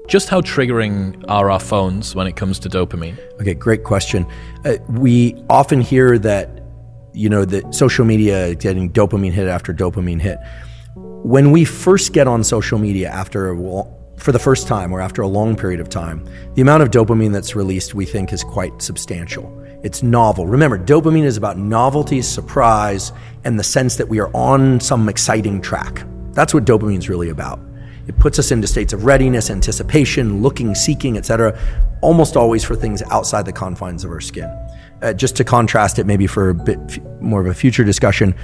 Just how triggering are our phones when it comes to dopamine? Okay, great question. We often hear that, that social media getting dopamine hit after dopamine hit. When we first get on social media for the first time or after a long period of time, the amount of dopamine that's released we think is quite substantial. It's novel. Remember, dopamine is about novelty, surprise, and the sense that we are on some exciting track. That's what dopamine is really about. It puts us into states of readiness, anticipation, looking, seeking, etc., almost always for things outside the confines of our skin. Just to contrast it maybe for a bit more of a future discussion,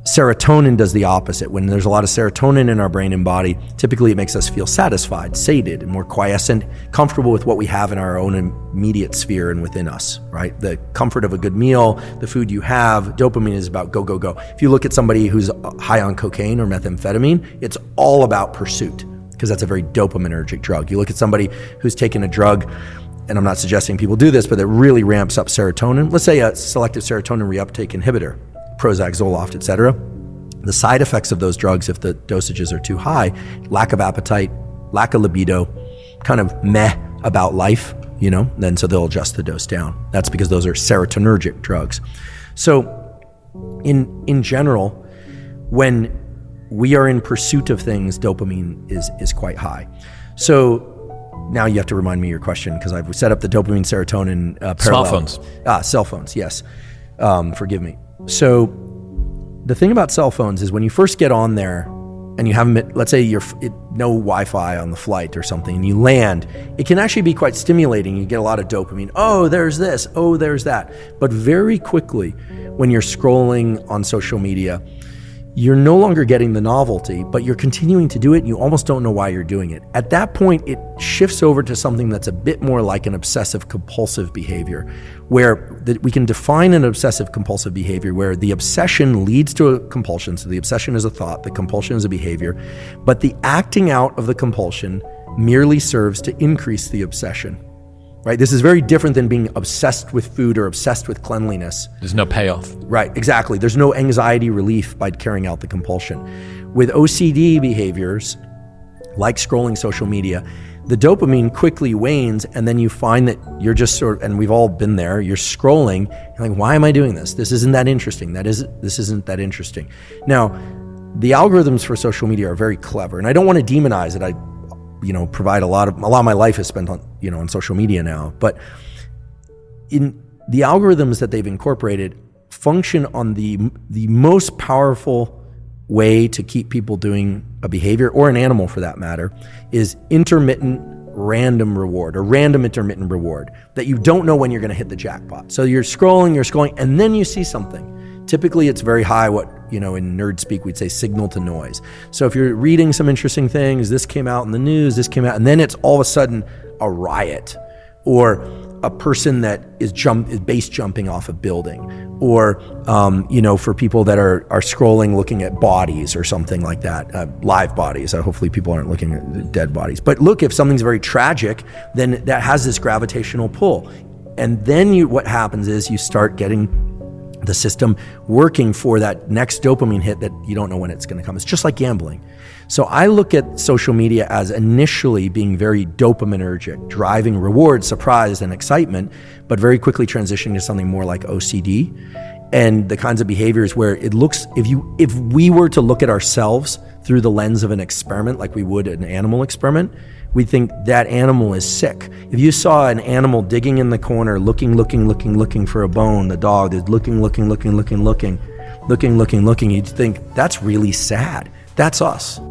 serotonin does the opposite. When there's a lot of serotonin in our brain and body, typically it makes us feel satisfied, sated, and more quiescent, comfortable with what we have in our own immediate sphere and within us, right? The comfort of a good meal, the food you have. Dopamine is about go, go, go. If you look at somebody who's high on cocaine or methamphetamine, it's all about pursuit, because that's a very dopaminergic drug. You look at somebody who's taken a drug, and I'm not suggesting people do this, but it really ramps up serotonin. Let's say a selective serotonin reuptake inhibitor, Prozac, Zoloft, etc. The side effects of those drugs, if the dosages are too high, lack of appetite, lack of libido, kind of meh about life, then so they'll adjust the dose down. That's because those are serotonergic drugs. So in general, when we are in pursuit of things, dopamine is quite high. So now you have to remind me your question, because I've set up the dopamine serotonin parallel. Smartphones. Cell phones, yes. Forgive me. So the thing about cell phones is when you first get on there and you haven't, let's say no Wi-Fi on the flight or something, and you land, it can actually be quite stimulating. You get a lot of dopamine. Oh, there's this. Oh, there's that. But very quickly, when you're scrolling on social media, you're no longer getting the novelty, but you're continuing to do it and you almost don't know why you're doing it. At that point, it shifts over to something that's a bit more like an obsessive compulsive behavior, where we can define an obsessive compulsive behavior where the obsession leads to a compulsion. So the obsession is a thought, the compulsion is a behavior, but the acting out of the compulsion merely serves to increase the obsession. Right? This is very different than being obsessed with food or obsessed with cleanliness. There's no payoff. Right, exactly. There's no anxiety relief by carrying out the compulsion. With OCD behaviors, like scrolling social media, the dopamine quickly wanes, and then you find that you're just and we've all been there, you're scrolling, you're like, why am I doing this? This isn't that interesting. This isn't that interesting. Now, the algorithms for social media are very clever, and I don't want to demonize it. Provide a lot of my life is spent on social media now, but in the algorithms that they've incorporated function on the most powerful way to keep people doing a behavior, or an animal for that matter, is intermittent random reward, or random intermittent reward, that you don't know when you're going to hit the jackpot. So you're scrolling, and then you see something. Typically it's very high, what in nerd speak we'd say signal to noise. So if you're reading some interesting things, this came out in the news, and then it's all of a sudden a riot, or a person that is base jumping off a building, or for people that are scrolling looking at bodies or something like that, live bodies. Hopefully people aren't looking at dead bodies. But look, if something's very tragic, then that has this gravitational pull. And then what happens is you start getting the system working for that next dopamine hit that you don't know when it's going to come. It's just like gambling. So I look at social media as initially being very dopaminergic, driving reward, surprise, and excitement, but very quickly transitioning to something more like OCD and the kinds of behaviors where it looks, if we were to look at ourselves through the lens of an experiment, like we would an animal experiment, we think that animal is sick. If you saw an animal digging in the corner, looking for a bone, the dog is looking, you'd think that's really sad. That's us.